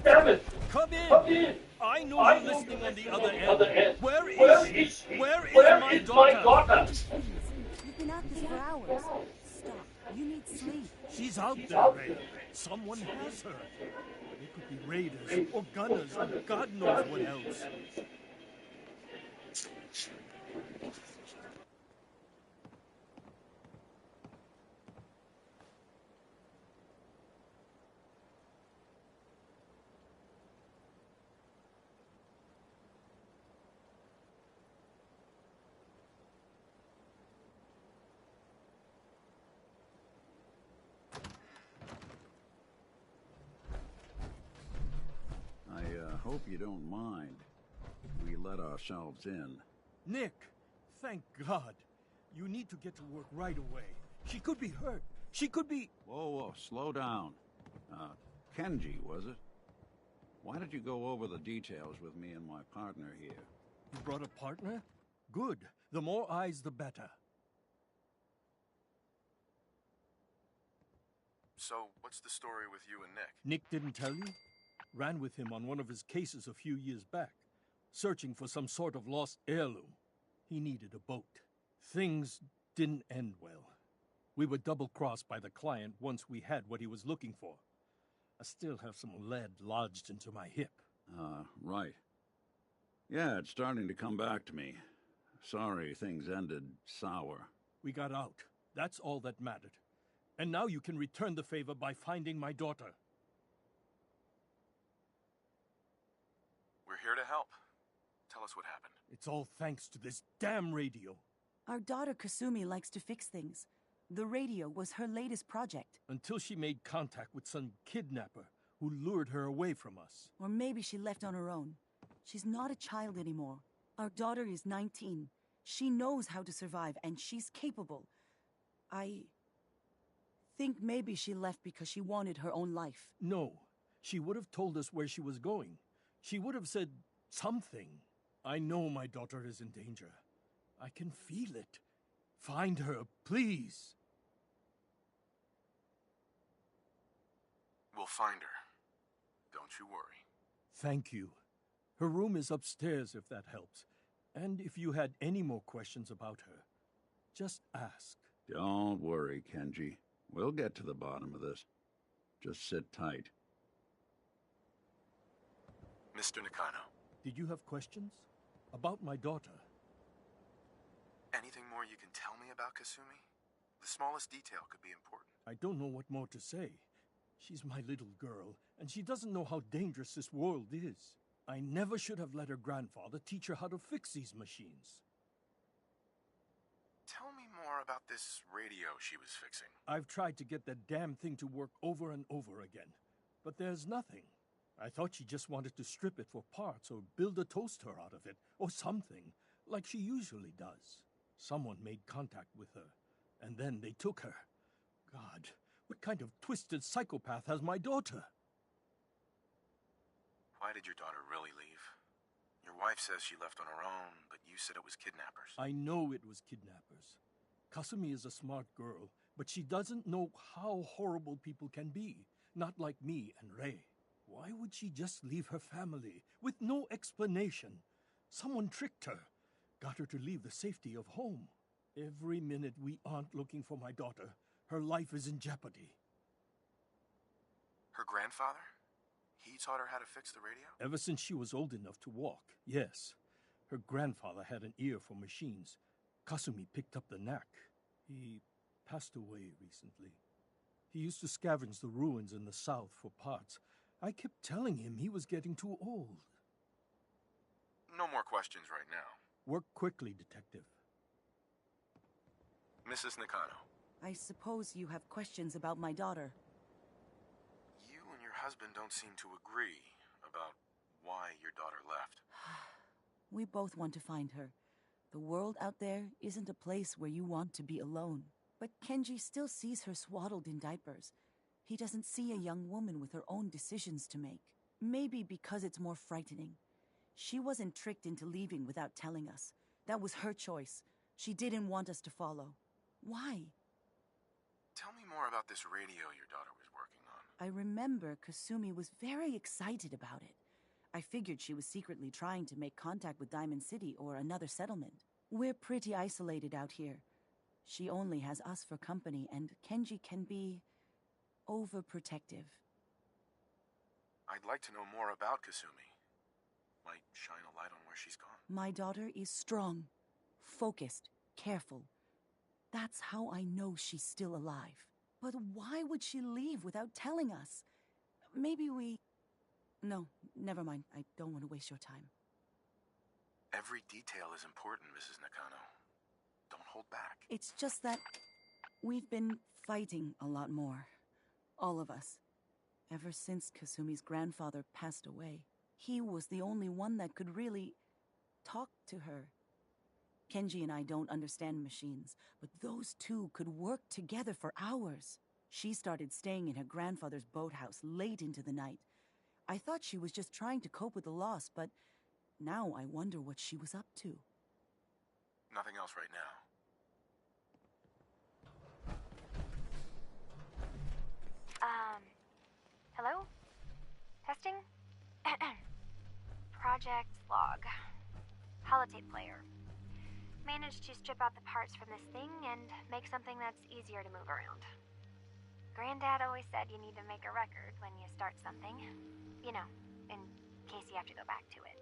Damn it! Come in! Come in! I know I you're know listening you're on the listening other on the other end. end. Where Where is is she? she? Where is Where my is daughter? my daughter? Please, you've been at this for hours. Stop. You need sleep. She's out She's there, out Ray. there. Someone has her. They could be raiders or gunners or God knows what else. I hope you don't mind. We let ourselves in. Nick, thank God. You need to get to work right away. She could be hurt. She could be... Whoa, slow down. Kenji, was it? Why did you go over the details with me and my partner here? You brought a partner? Good. The more eyes, the better. So, what's the story with you and Nick? Nick didn't tell you? Ran with him on one of his cases a few years back, searching for some sort of lost heirloom. He needed a boat. Things didn't end well. We were double-crossed by the client once we had what he was looking for. I still have some lead lodged into my hip. Right. Yeah, it's starting to come back to me. Sorry things ended sour. We got out. That's all that mattered. And now you can return the favor by finding my daughter. We're here to help. Tell us what happened. It's all thanks to this damn radio. Our daughter Kasumi likes to fix things. The radio was her latest project. Until she made contact with some kidnapper who lured her away from us. Or maybe she left on her own. She's not a child anymore. Our daughter is 19. She knows how to survive, and she's capable. I think maybe she left because she wanted her own life. No, she would have told us where she was going. She would have said something. I know my daughter is in danger. I can feel it. Find her, please. We'll find her. Don't you worry. Thank you. Her room is upstairs if that helps. And if you had any more questions about her, just ask. Don't worry, Kenji. We'll get to the bottom of this. Just sit tight. Mr. Nakano, Did you have questions? About my daughter? anything more you can tell me about Kasumi? The smallest detail could be important. I don't know what more to say. She's my little girl, and she doesn't know how dangerous this world is. I never should have let her grandfather teach her how to fix these machines. Tell me more about this radio she was fixing. I've tried to get that damn thing to work over and over again, but there's nothing. I thought she just wanted to strip it for parts or build a toaster out of it, or something, like she usually does. Someone made contact with her, and then they took her. God, what kind of twisted psychopath has my daughter? Why did your daughter really leave? Your wife says she left on her own, but you said it was kidnappers. I know it was kidnappers. Kasumi is a smart girl, but she doesn't know how horrible people can be. Not like me and Ray. Why would she just leave her family with no explanation? Someone tricked her, got her to leave the safety of home. Every minute we aren't looking for my daughter, her life is in jeopardy. Her grandfather? He taught her how to fix the radio? Ever since she was old enough to walk, yes. Her grandfather had an ear for machines. Kasumi picked up the knack. He passed away recently. He used to scavenge the ruins in the south for parts. I kept telling him he was getting too old. No more questions right now. Work quickly, Detective. Mrs. Nakano, I suppose you have questions about my daughter. you and your husband don't seem to agree about why your daughter left. We both want to find her. The world out there isn't a place where you want to be alone. But Kenji still sees her swaddled in diapers. He doesn't see a young woman with her own decisions to make. Maybe because it's more frightening. She wasn't tricked into leaving without telling us. That was her choice. She didn't want us to follow. Why? Tell me more about this radio your daughter was working on. I remember Kasumi was very excited about it. I figured she was secretly trying to make contact with Diamond City or another settlement. We're pretty isolated out here. She only has us for company, and Kenji can be overprotective. I'd like to know more about Kasumi. Might shine a light on where she's gone. My daughter is strong, focused, careful. That's how I know she's still alive. But why would she leave without telling us? Maybe we... No, never mind. I don't want to waste your time. Every detail is important, Mrs. Nakano. Don't hold back. It's just that we've been fighting a lot more. All of us. Ever since Kasumi's grandfather passed away. He was the only one that could really talk to her. Kenji and I don't understand machines, but those two could work together for hours. She started staying in her grandfather's boathouse late into the night. I thought she was just trying to cope with the loss, but now I wonder what she was up to. Nothing else right now. Hello? Testing? Project Log. Holotape player. Managed to strip out the parts from this thing and make something that's easier to move around. Granddad always said you need to make a record when you start something. You know, in case you have to go back to it.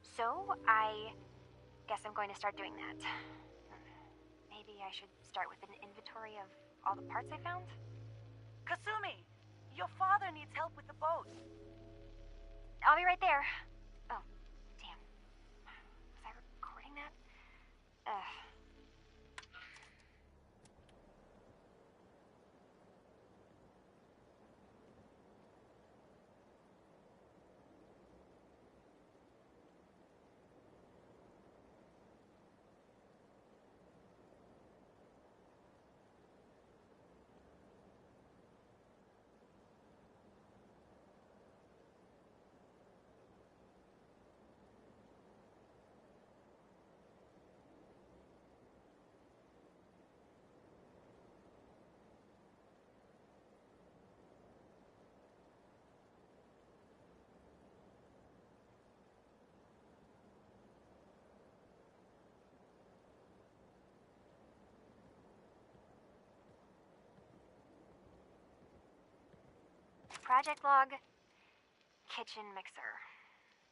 So, I guess I'm going to start doing that. Maybe I should start with an inventory of all the parts I found? Kasumi! Your father needs help with the boat. I'll be right there. Oh, damn. Was I recording that? Project Log. Kitchen mixer.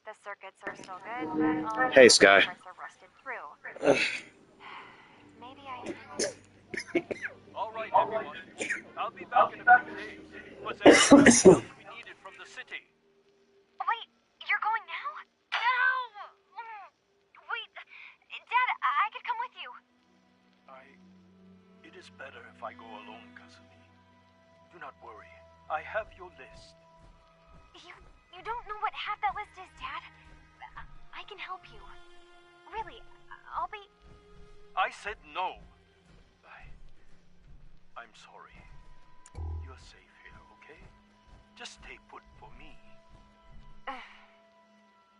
The circuits are still good, but all Hey, the Sky. parts are rusted through. Maybe I... All right, everyone. I'll be back in a few days. Was there anything else we needed from the city? Wait, you're going now? No! Wait, Dad, I could come with you. It is better if I go alone, Kasumi. Do not worry. I have your list. You don't know what half that list is, Dad. I can help you. Really, I'll be... I said no. I'm sorry. You're safe here, okay? Just stay put for me.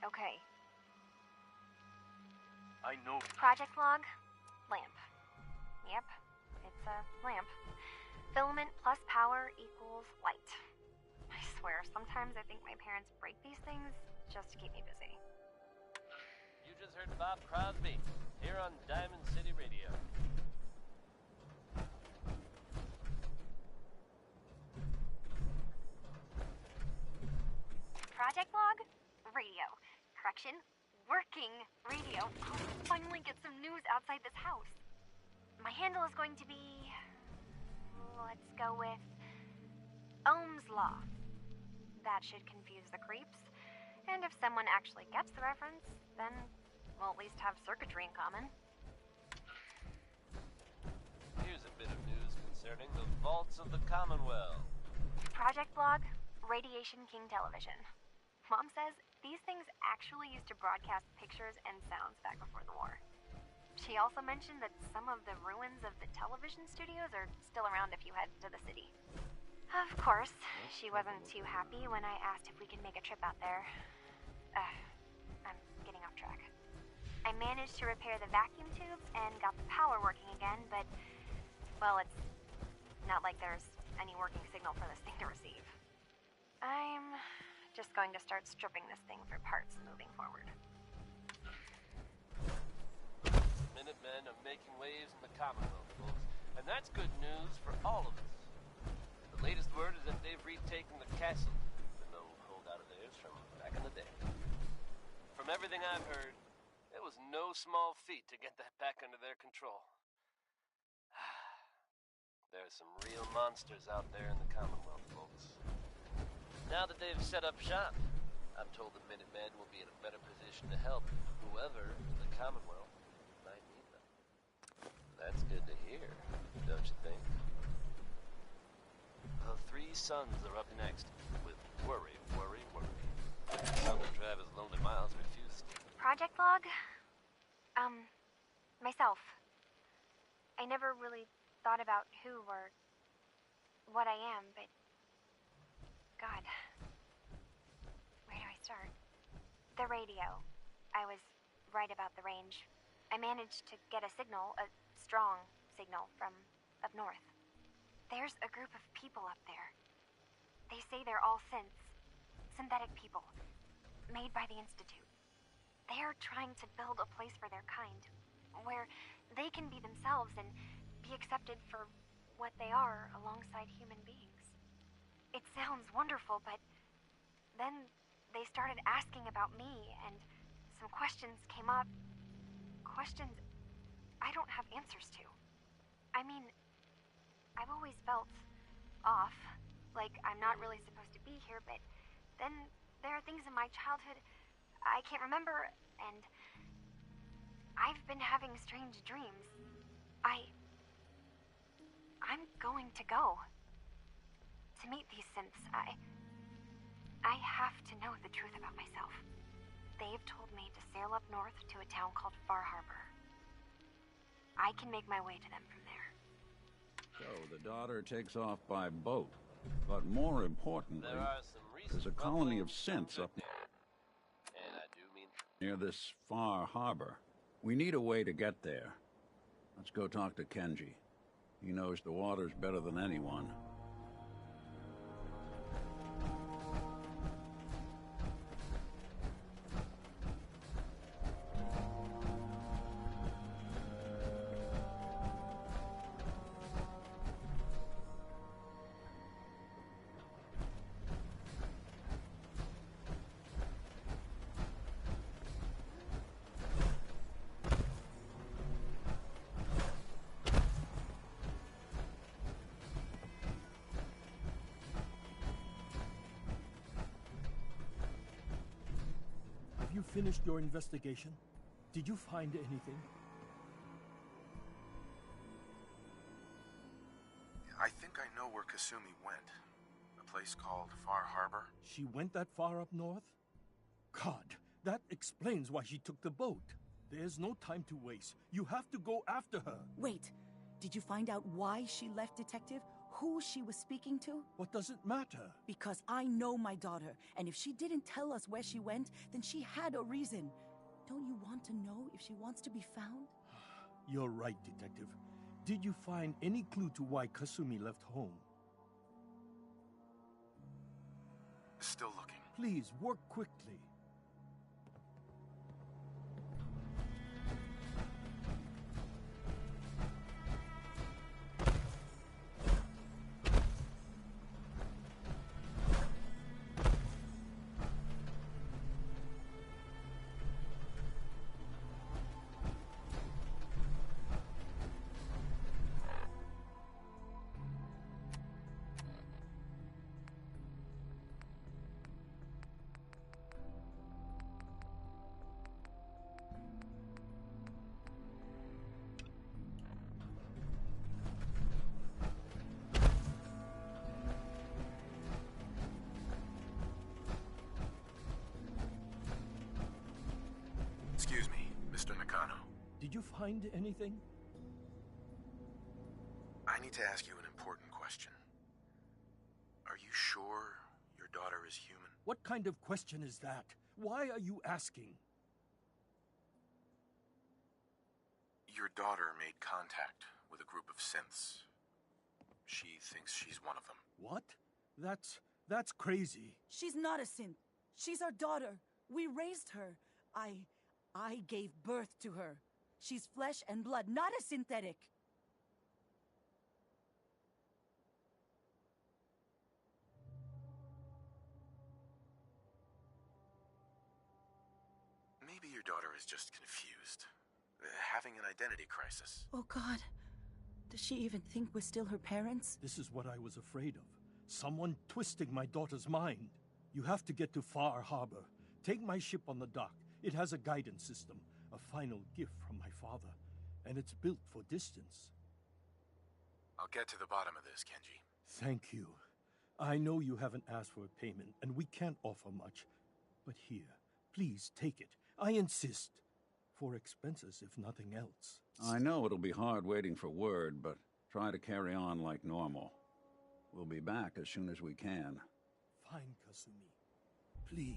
Okay. I know. Project Log. Lamp. Yep, it's a lamp. Filament plus power equals light. I swear, sometimes I think my parents break these things just to keep me busy. You just heard Bob Crosby, here on Diamond City Radio. Project Log? Radio. Correction, working radio. I'll finally get some news outside this house. My handle is going to be... let's go with... Ohm's Law. That should confuse the creeps. And if someone actually gets the reference, then we'll at least have circuitry in common. Here's a bit of news concerning the vaults of the Commonwealth. Project Log, Radiation King Television. Mom says these things actually used to broadcast pictures and sounds back before the war. She also mentioned that some of the ruins of the television studios are still around if you head to the city. Of course, she wasn't too happy when I asked if we could make a trip out there. I'm getting off track. I managed to repair the vacuum tubes and got the power working again, but, well, it's not like there's any working signal for this thing to receive. I'm just going to start stripping this thing for parts moving forward. Minutemen are making waves in the Commonwealth, folks, and that's good news for all of us. The latest word is that they've retaken the castle, an old holdout of theirs from back in the day. From everything I've heard, it was no small feat to get that back under their control. There's some real monsters out there in the Commonwealth, folks. Now that they've set up shop, I'm told the Minutemen will be in a better position to help whoever in the Commonwealth might need them. That's good to hear, don't you think? The three sons are up next, with Worry, Worry, Worry. Son of Travis Lonely Miles refused. Project log? Myself. I never really thought about who or what I am, but God, where do I start? The radio. I was right about the range. I managed to get a signal, a strong signal, from up north. There's a group of people up there. They say they're all synthetic people, made by the Institute. They're trying to build a place for their kind, where they can be themselves and be accepted for what they are alongside human beings. It sounds wonderful, but then they started asking about me, and some questions came up. Questions I don't have answers to. I mean, I've always felt off, like I'm not really supposed to be here, but then there are things in my childhood I can't remember, and I've been having strange dreams. I'm going to go. To meet these synths, I have to know the truth about myself. They've told me to sail up north to a town called Far Harbor. I can make my way to them from there. So the daughter takes off by boat. But more importantly, There are some recent there's a colony of rumblings synths up and I do mean near this Far Harbor. We need a way to get there. Let's go talk to Kenji. He knows the waters better than anyone. Have you finished your investigation? Did you find anything? I think I know where Kasumi went. A place called Far Harbor. She went that far up north? God, that explains why she took the boat. There's no time to waste. You have to go after her. Wait, did you find out why she left, Detective? Who she was speaking to? What does it matter? Because I know my daughter, and if she didn't tell us where she went, then she had a reason. Don't you want to know if she wants to be found? You're right, Detective. Did you find any clue to why Kasumi left home? Still looking. Please, work quickly. Excuse me, Mr. Nakano. Did you find anything? I need to ask you an important question. Are you sure your daughter is human? What kind of question is that? Why are you asking? Your daughter made contact with a group of synths. She thinks she's one of them. What? That's crazy. She's not a synth. She's our daughter. We raised her. I gave birth to her. She's flesh and blood, not a synthetic. Maybe your daughter is just confused. Having an identity crisis. Oh, God. Does she even think we're still her parents? This is what I was afraid of. Someone twisting my daughter's mind. You have to get to Far Harbor. Take my ship on the dock. It has a guidance system, a final gift from my father, and it's built for distance. I'll get to the bottom of this, Kenji. Thank you. I know you haven't asked for a payment, and we can't offer much. But here, please take it. I insist. For expenses, if nothing else. I know it'll be hard waiting for word, but try to carry on like normal. We'll be back as soon as we can. Fine, Kasumi. Please.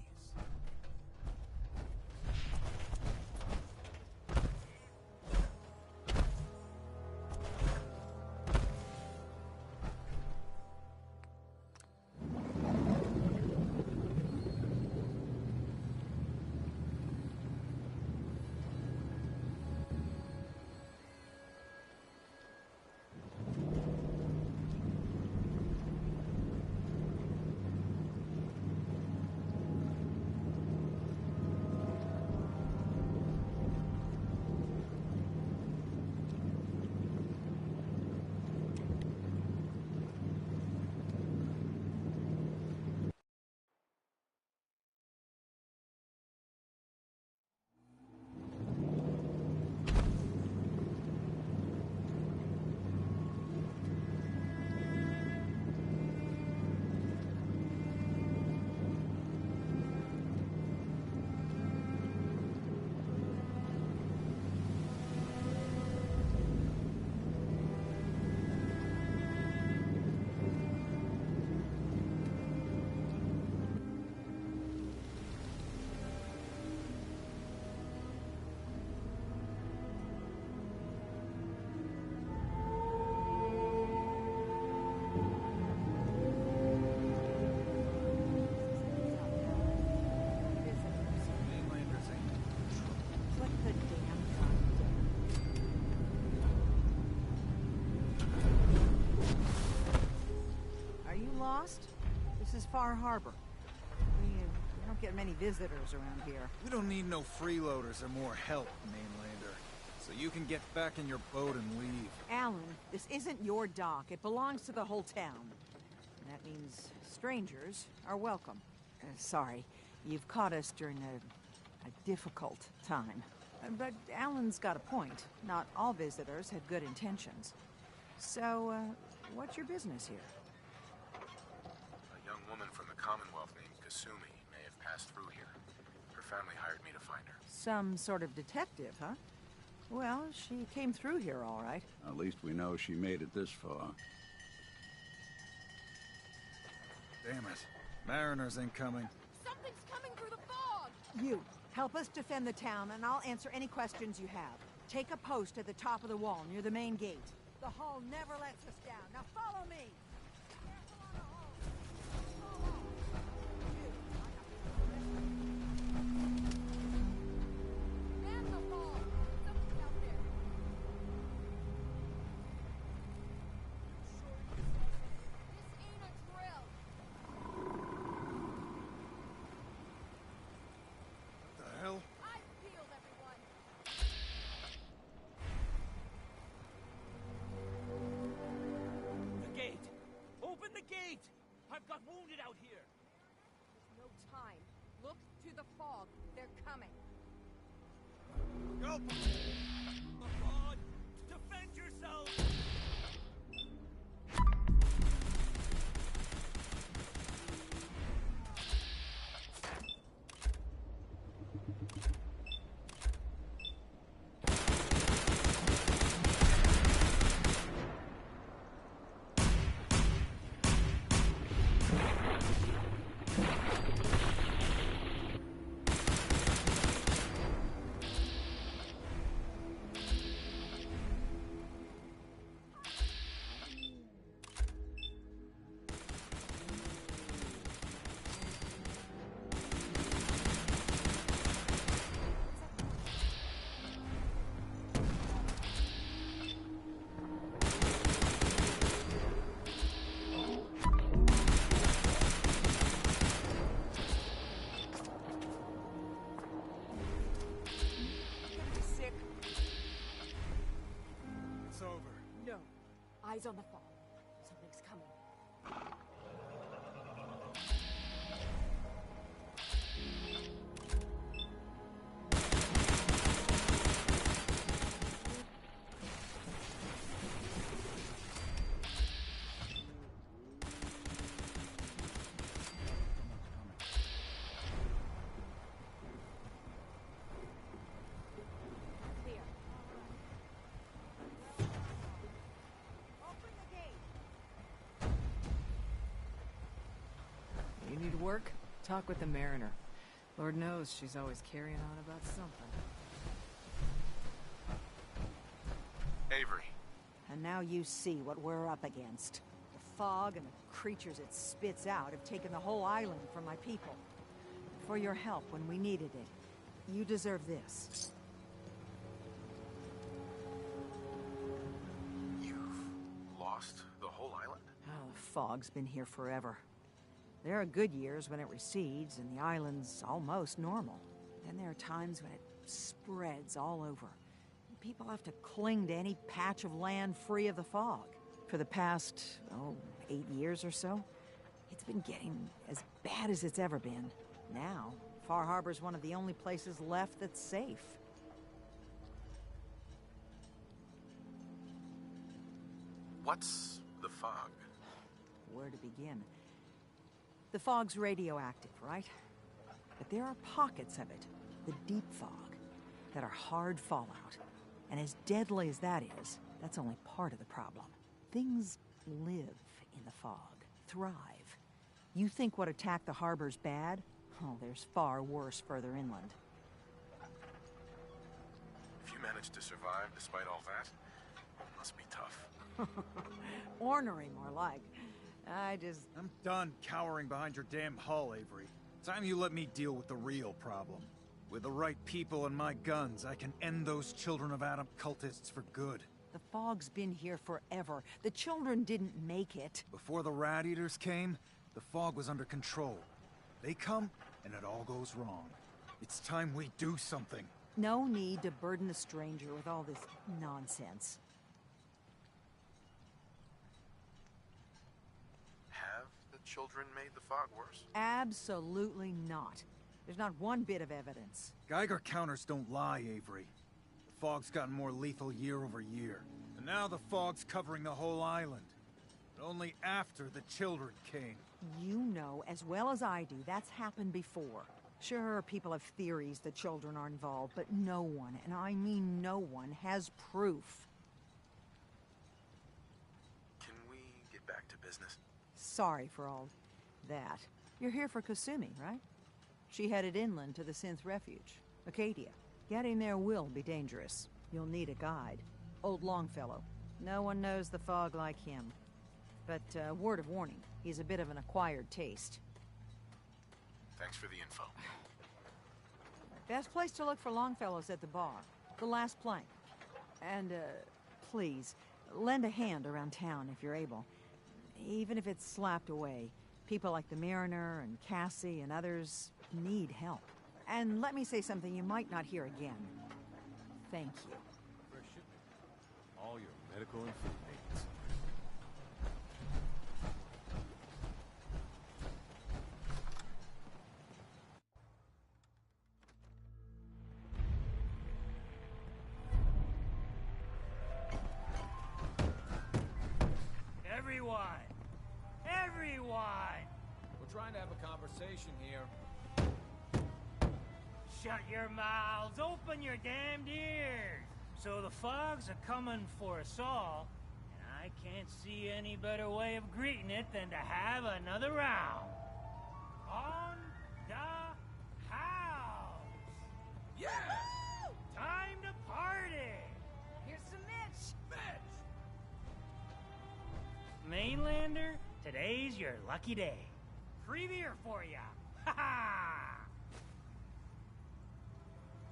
This is Far Harbor. We don't get many visitors around here. We don't need no freeloaders or more help, mainlander. So you can get back in your boat and leave. Alan, this isn't your dock. It belongs to the whole town. And that means strangers are welcome. Sorry, you've caught us during a difficult time. But Alan's got a point. Not all visitors had good intentions. So, what's your business here? A young woman from the Commonwealth named Kasumi may have passed through here. Her family hired me to find her. Some sort of detective, huh? Well, she came through here all right. At least we know she made it this far. Damn it. Mariners incoming. Something's coming through the fog! You, help us defend the town, and I'll answer any questions you have. Take a post at the top of the wall, near the main gate. The hull never lets us down. Now follow me! Careful on the hull! Man the fog! Something's out there! This ain't a drill! What the hell? I've peeled everyone! The gate! Open the gate! I've got wounded out here! There's no time. Look to the fog. They're coming. Go! God! Defend yourself! Eyes on the fog. Something's coming. Clear. Open the gate! You need work? Talk with the Mariner. Lord knows she's always carrying on about something. Avery. And now you see what we're up against. The fog and the creatures it spits out have taken the whole island from my people. For your help when we needed it, you deserve this. You've lost the whole island? Oh, the fog's been here forever. There are good years when it recedes and the island's almost normal. Then there are times when it spreads all over. People have to cling to any patch of land free of the fog. For the past, 8 years or so, it's been getting as bad as it's ever been. Now, Far Harbor's one of the only places left that's safe. What's the fog? Where to begin? The fog's radioactive, right? But there are pockets of it, the deep fog, that are hard fallout. And as deadly as that is, that's only part of the problem. Things live in the fog, thrive. You think what attacked the harbor's bad? Oh, there's far worse further inland. If you managed to survive despite all that, it must be tough. Ornery, more like. I'm done cowering behind your damn hull, Avery. Time you let me deal with the real problem. With the right people and my guns, I can end those Children of Adam cultists for good. The fog's been here forever. The children didn't make it. Before the Rat Eaters came, the fog was under control. They come, and it all goes wrong. It's time we do something. No need to burden the stranger with all this nonsense. Have the children made the fog worse? Absolutely not. There's not one bit of evidence. Geiger counters don't lie, Avery. The fog's gotten more lethal year over year. And now the fog's covering the whole island. But only after the children came. You know as well as I do that's happened before. Sure, people have theories that children are involved, but no one, and I mean no one, has proof. Can we get back to business? Sorry for all that. You're here for Kasumi, right? She headed inland to the Synth Refuge, Acadia. Getting there will be dangerous. You'll need a guide. Old Longfellow. No one knows the fog like him. But, word of warning, he's a bit of an acquired taste. Thanks for the info. Best place to look for Longfellow's at the bar. The last plank. And, please, lend a hand around town if you're able. Even if it's slapped away. People like the Mariner and Cassie and others need help. And let me say something you might not hear again. Thank you. For shipment. All your medical and food needs. Everyone! We're trying to have a conversation here. Shut your mouths, open your damned ears! So the fogs are coming for us all, and I can't see any better way of greeting it than to have another round. On the house! Yeah! Time to party! Here's some Mitch! Mainlander, today's your lucky day. Free beer for ya! Ha ha!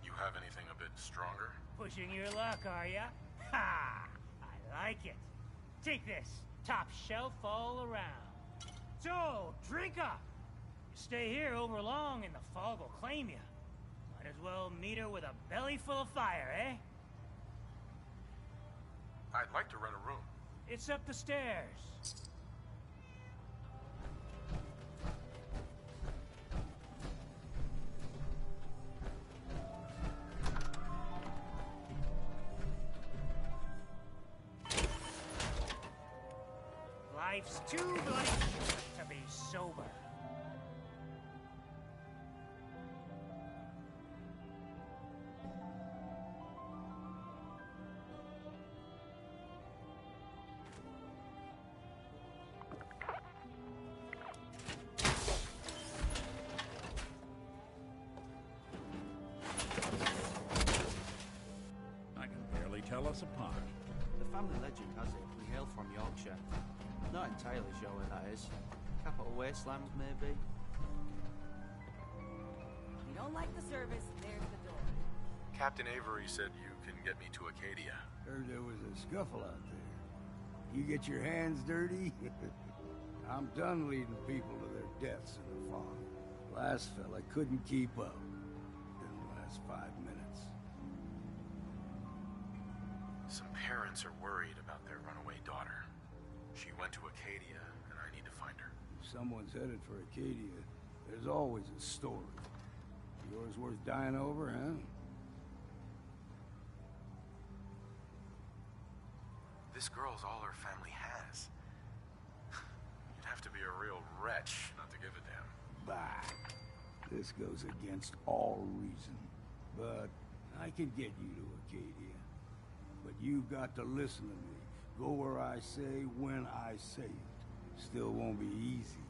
You have anything a bit stronger? Pushing your luck, are ya? Ha! I like it. Take this, top shelf all around. So, drink up! You stay here over long and the fog will claim you. Might as well meet her with a belly full of fire, eh? I'd like to rent a room. It's up the stairs. Life's too bloody to be sober. I can barely tell us apart. The family legend has it we hail from Yorkshire. Not entirely sure where that is. Capital Wasteland, maybe? You don't like the service, there's the door. Captain Avery said you can get me to Acadia. Heard there was a scuffle out there. You get your hands dirty? I'm done leading people to their deaths in the fog. Last fella couldn't keep up. Didn't last 5 minutes. Some parents are worried about their runaway daughter. She went to Acadia, and I need to find her. If someone's headed for Acadia, there's always a story. Yours worth dying over, huh? This girl's all her family has. You'd have to be a real wretch not to give a damn. Bah. This goes against all reason. But I can get you to Acadia. But you've got to listen to me. Go where I say, when I say it. Still won't be easy.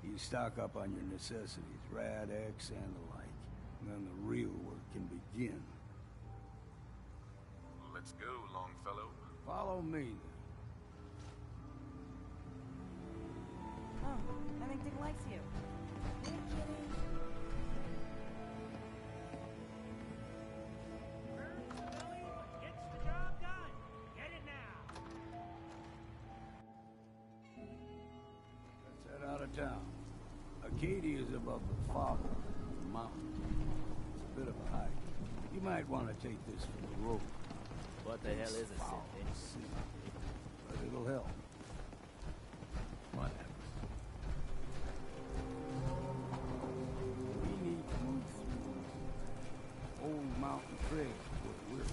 You stock up on your necessities, Rad-X and the like. And then the real work can begin. Let's go, Longfellow. Follow me, then. Oh, I think Dick likes you. Hey, kitty. Gets the job done. Get it now. Let's head out of town. Acadia is above the fog mountain. It's a bit of a hike. You might want to take this for the road. What the hell is a City, but it'll help. Whatever. We need to move through old mountain trails where we're.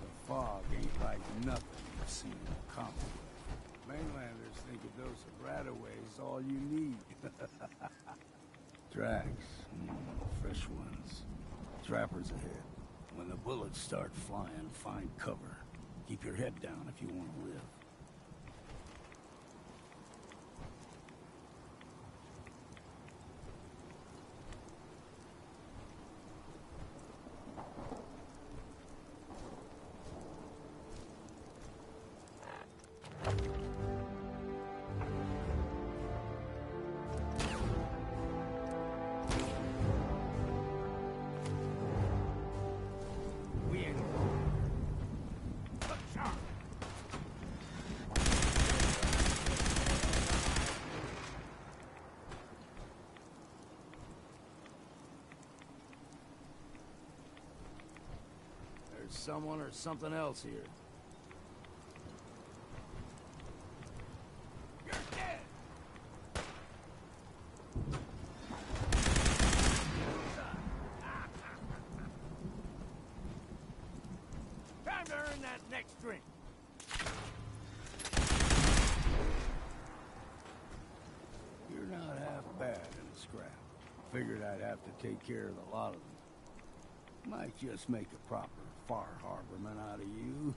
The fog ain't like nothing you've seen in the Commonwealth. Mainlanders think a dose of Radaway is all you need. Tracks, fresh ones. Trappers ahead. When the bullets start flying, find cover. Keep your head down if you want to live. Someone or something else here. You're dead! Time to earn that next drink. You're not half bad in a scrap. Figured I'd have to take care of the lot of them. Might just make a proper Far Harborman out of you.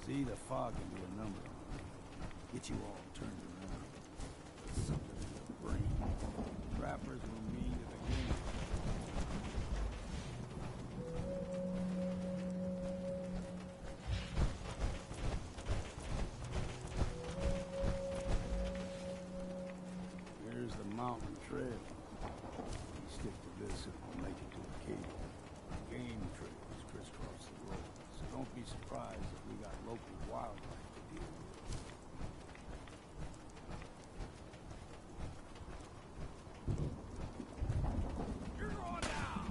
See, the fog can do a number on you. Get you all turned around. Something in your brain. Trappers were mean to the game. Here's the mountain trail. Stick to this and we'll make it to Acadia. Game trails crisscross the road, so don't be surprised if we got local wildlife to deal with. You're going down!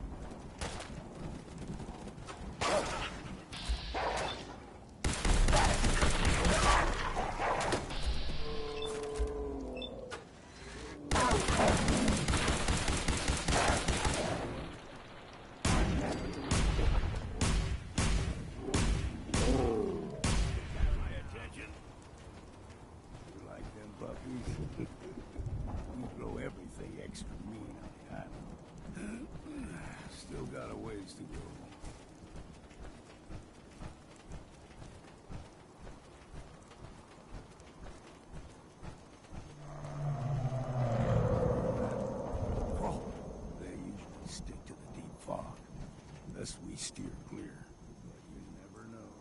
steer clear, but you never know.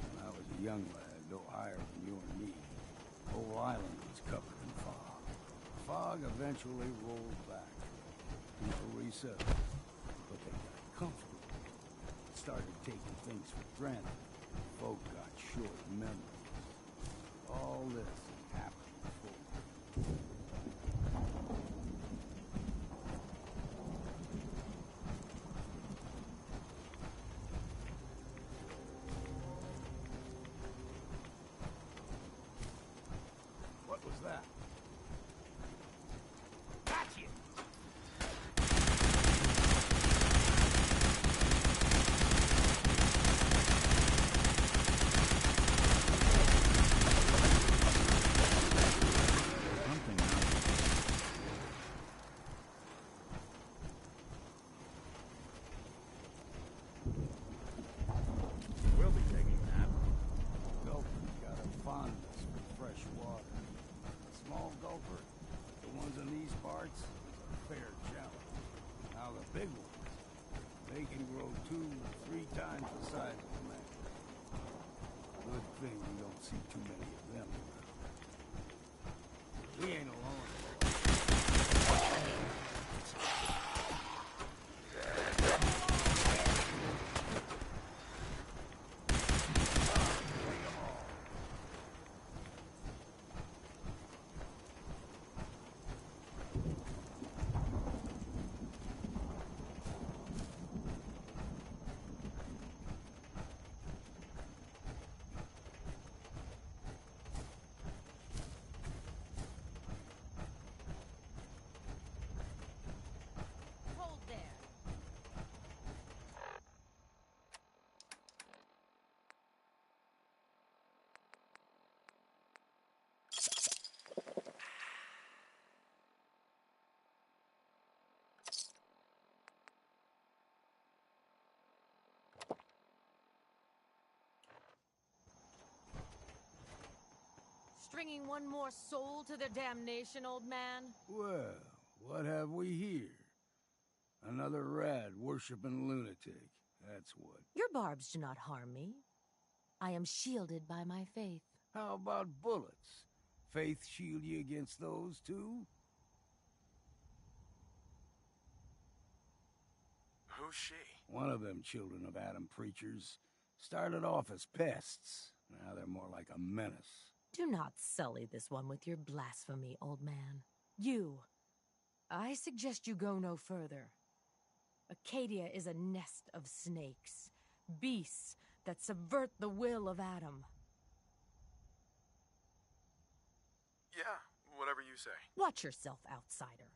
When I was a young lad, no higher than you and me, the whole island was covered in fog. The fog eventually rolled back. People resettled, but they got comfortable. Started taking things for granted. Folk got short memories. All this happened before. What was that? Gotcha! We'll be taking that. Gulper's got a fondness for fresh water. Small gulper, the ones in these parts, is a fair challenge. Now the big ones, they can grow 2 or 3 times the size of a man. Good thing we don't see too many of them around. We ain't alone. Hold there. Stringing one more soul to their damnation, old man? Well, what have we here? Another rad-worshipping lunatic, that's what. Your barbs do not harm me. I am shielded by my faith. How about bullets? Faith shield you against those, too? Who's she? One of them children of Adam preachers started off as pests. Now they're more like a menace. Do not sully this one with your blasphemy, old man. I suggest you go no further. Acadia is a nest of snakes, beasts that subvert the will of Adam. Yeah, whatever you say. Watch yourself, outsider.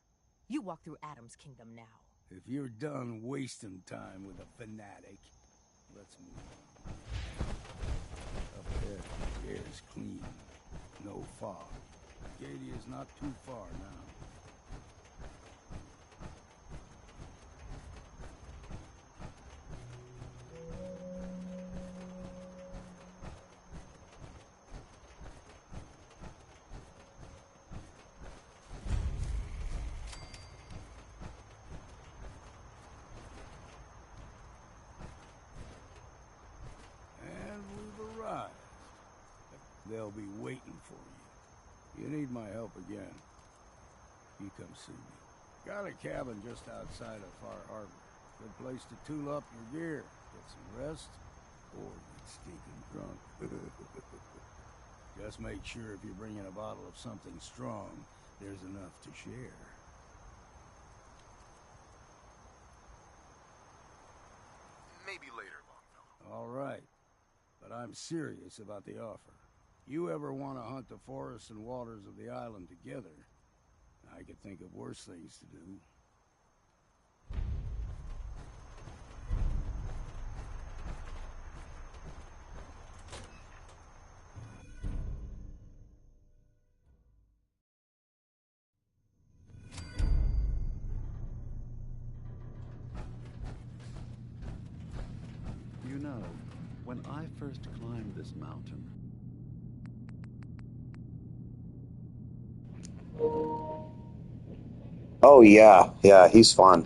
You walk through Adam's kingdom now. If you're done wasting time with a fanatic, let's move on. Up there, the air's clean. No fog. Acadia's not too far now. And we've arrived. They'll be waiting for you. You need my help again, you come see me. Got a cabin just outside of Far Harbor. Good place to tool up your gear, get some rest, or get stinking drunk. Just make sure if you're bringing a bottle of something strong, there's enough to share. Maybe later, Longfellow. All right, but I'm serious about the offer. You ever want to hunt the forests and waters of the island together, I could think of worse things to do. You know, when I first climbed this mountain, Oh yeah, he's fun.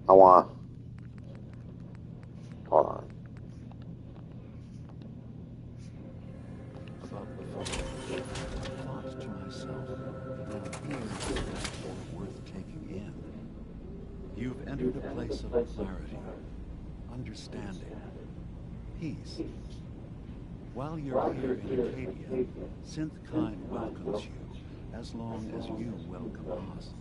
I want... Hold on. About the phone, I thought to myself, now here is worth taking in. You've entered a place of clarity, understanding, peace. While you're here in Acadia, Synthkind welcomes you, as long as you welcome us.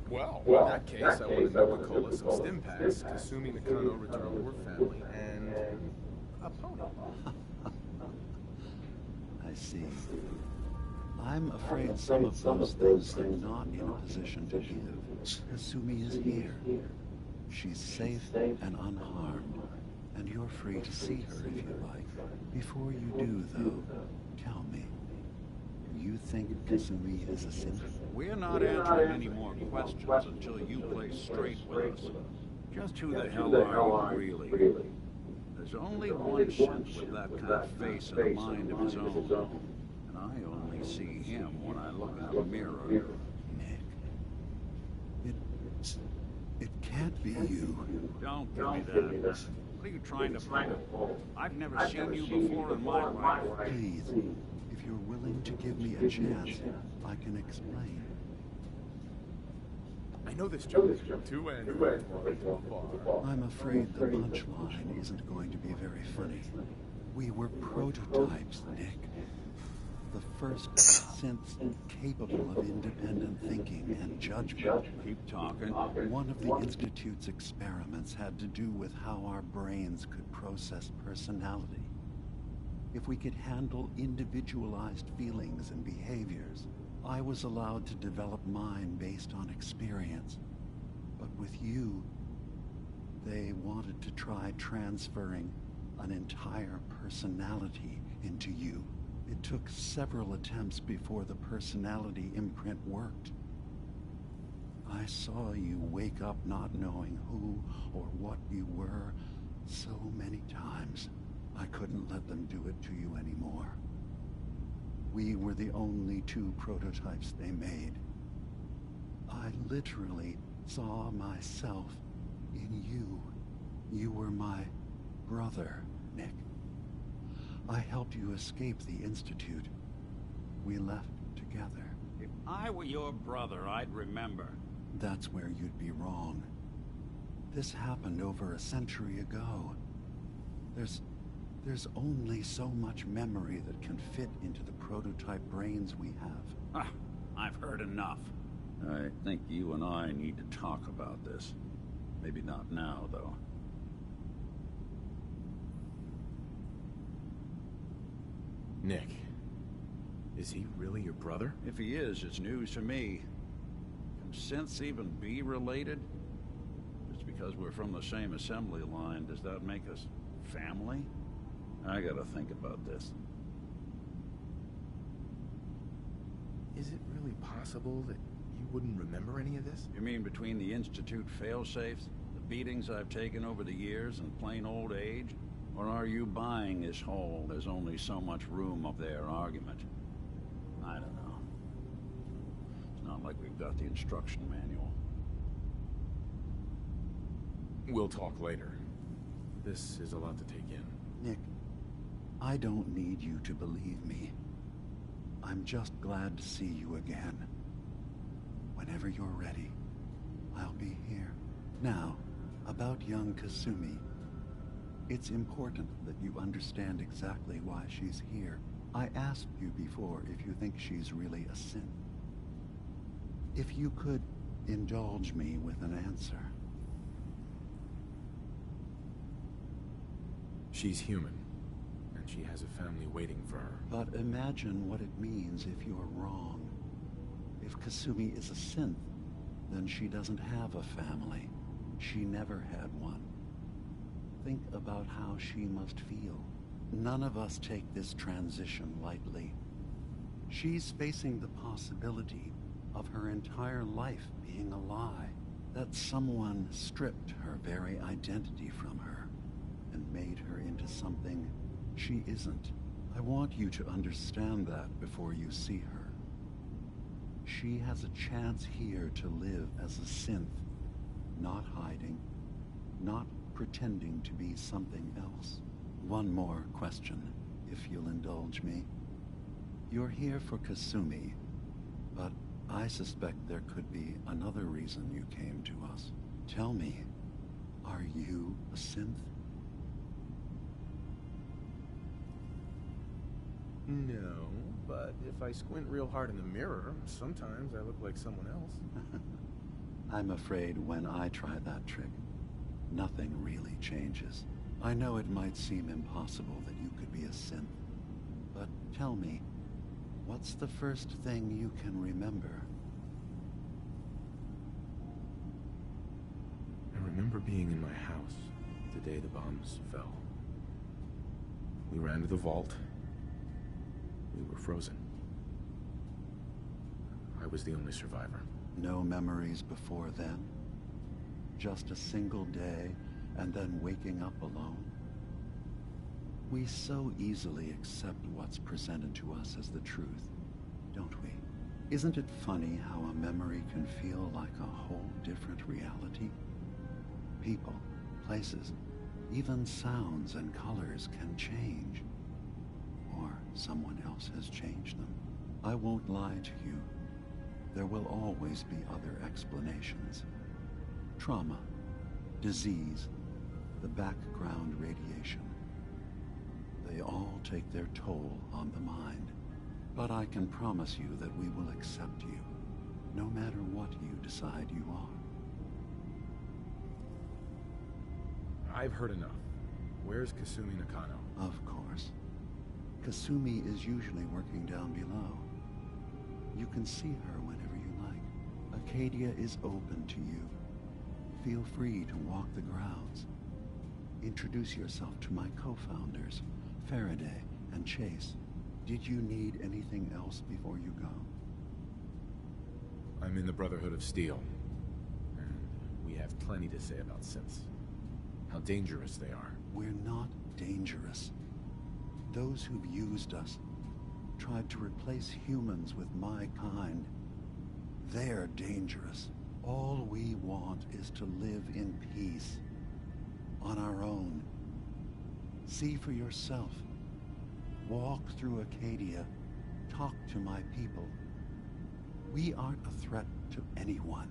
Well, in that case, I want to know Nicola some stim packs, assuming the Kano returned to her family, and a pony. I see. I'm afraid some of those things I'm not in a position to give. Kasumi is here. She's safe and unharmed, and you're free to see her if you like. Before you do, though, tell me, you think Kasumi is a synth? We're not answering any more questions until you play straight with us. Just who the hell are you, really? There's only one synth with that kind of face and a mind of his own. And I only see him when I look in the mirror. Nick. It can't be you. Don't give me that. What are you trying to pull? I've never seen you before in my life. Please, if you're willing to give me a chance, I can explain. I know this joke. Two ends, one bar. I'm afraid the punchline isn't going to be very funny. We were prototypes, Nick. The first synths capable of independent thinking and judgment. Keep talking. One of the Institute's experiments had to do with how our brains could process personality. If we could handle individualized feelings and behaviors, I was allowed to develop mine based on experience. But with you, they wanted to try transferring an entire personality into you. It took several attempts before the personality imprint worked. I saw you wake up not knowing who or what you were so many times. I couldn't let them do it to you anymore. We were the only two prototypes they made. I literally saw myself in you. You were my brother, Nick. I helped you escape the Institute. We left together. If I were your brother, I'd remember. That's where you'd be wrong. This happened over a century ago. There's only so much memory that can fit into the prototype brains we have. I've heard enough. I think you and I need to talk about this. Maybe not now, though. Nick, is he really your brother? If he is, it's news to me. Can synths even be related? Just because we're from the same assembly line, does that make us family? I gotta think about this. Is it really possible that you wouldn't remember any of this? You mean between the Institute failsafes, the beatings I've taken over the years, and plain old age? Or are you buying this whole "there's only so much room" of their argument? I don't know. It's not like we've got the instruction manual. We'll talk later. This is a lot to take in. Nick, I don't need you to believe me. I'm just glad to see you again. Whenever you're ready, I'll be here. Now, about young Kasumi. It's important that you understand exactly why she's here. I asked you before if you think she's really a synth. If you could indulge me with an answer. She's human, and she has a family waiting for her. But imagine what it means if you're wrong. If Kasumi is a synth, then she doesn't have a family. She never had one. Think about how she must feel. None of us take this transition lightly. She's facing the possibility of her entire life being a lie. That someone stripped her very identity from her and made her into something she isn't. I want you to understand that before you see her. She has a chance here to live as a synth not hiding, not pretending to be something else. One more question, if you'll indulge me. You're here for Kasumi, but I suspect there could be another reason you came to us. Tell me, are you a synth? No, but if I squint real hard in the mirror, sometimes I look like someone else. I'm afraid when I try that trick, nothing really changes. I know it might seem impossible that you could be a synth, but tell me, what's the first thing you can remember? I remember being in my house the day the bombs fell. We ran to the vault. We were frozen. I was the only survivor. No memories before then? Just a single day, and then waking up alone? We so easily accept what's presented to us as the truth, don't we? Isn't it funny how a memory can feel like a whole different reality? People, places, even sounds and colors can change. Or someone else has changed them. I won't lie to you. There will always be other explanations. Trauma, disease, the background radiation. They all take their toll on the mind. But I can promise you that we will accept you, no matter what you decide you are. I've heard enough. Where's Kasumi Nakano? Of course. Kasumi is usually working down below. You can see her whenever you like. Acadia is open to you. Feel free to walk the grounds. Introduce yourself to my co-founders, Faraday and Chase. Did you need anything else before you go? I'm in the Brotherhood of Steel, and we have plenty to say about synths. How dangerous they are. We're not dangerous. Those who've used us, tried to replace humans with my kind, they're dangerous. All we want is to live in peace, on our own. See for yourself. Walk through Acadia. Talk to my people. We aren't a threat to anyone.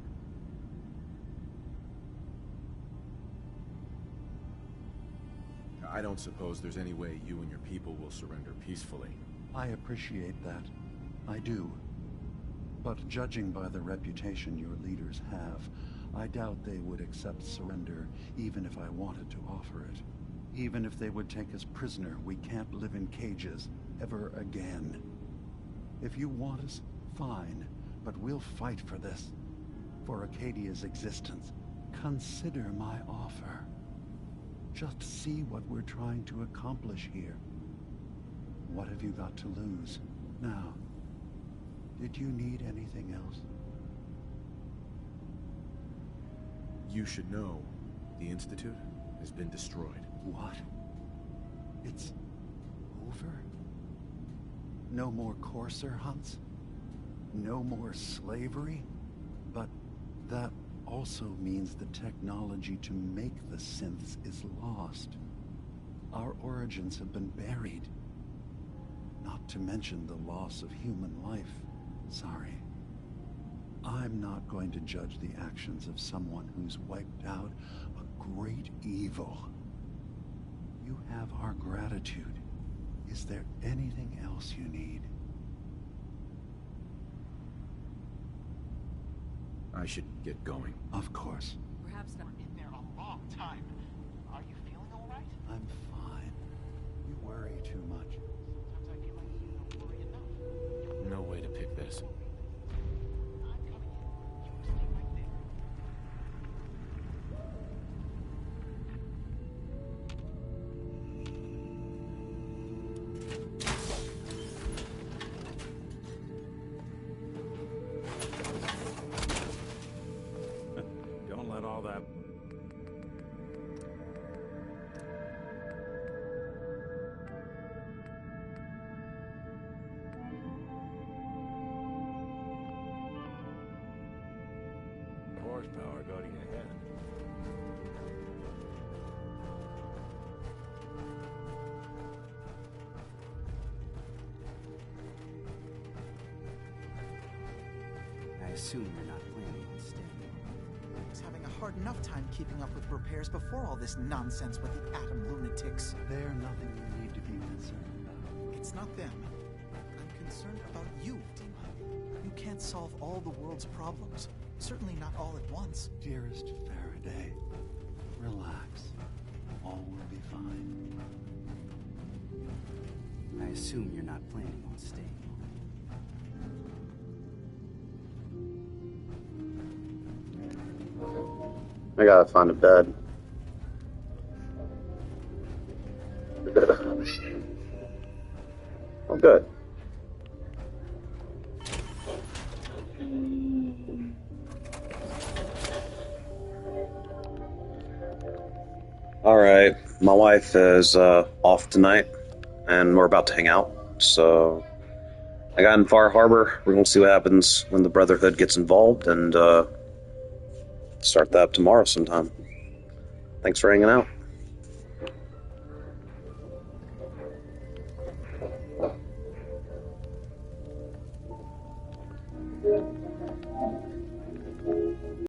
I don't suppose there's any way you and your people will surrender peacefully. I appreciate that. I do. But judging by the reputation your leaders have, I doubt they would accept surrender even if I wanted to offer it. Even if they would take us prisoner, we can't live in cages ever again. If you want us, fine, but we'll fight for this. For Acadia's existence. Consider my offer. Just see what we're trying to accomplish here. What have you got to lose? Now, did you need anything else? You should know, the Institute has been destroyed. What? It's over? No more courser hunts? No more slavery? But that also means the technology to make the synths is lost. Our origins have been buried. Not to mention the loss of human life. Sorry. I'm not going to judge the actions of someone who's wiped out a great evil. You have our gratitude. Is there anything else you need? I should get going. Of course. Perhaps not. In there a long time. Are you feeling all right? I'm fine. You worry too much. Sometimes I feel like you don't worry enough. No way to pick this. I'm coming in. You stay right there. Don't let all that... horsepower got in your head. I assume you're not planning on staying. I was having a hard enough time keeping up with repairs before all this nonsense with the atom lunatics. They're nothing you need to be concerned about. It's not them. I'm concerned about you, Dima. You can't solve all the world's problems. Certainly not all at once. Dearest Faraday, relax. All will be fine. I assume you're not planning on staying. I gotta find a bed. Oh, good. Alright, my wife is off tonight, and we're about to hang out, so I got in Far Harbor. We're gonna see what happens when the Brotherhood gets involved, and start that up tomorrow sometime. Thanks for hanging out.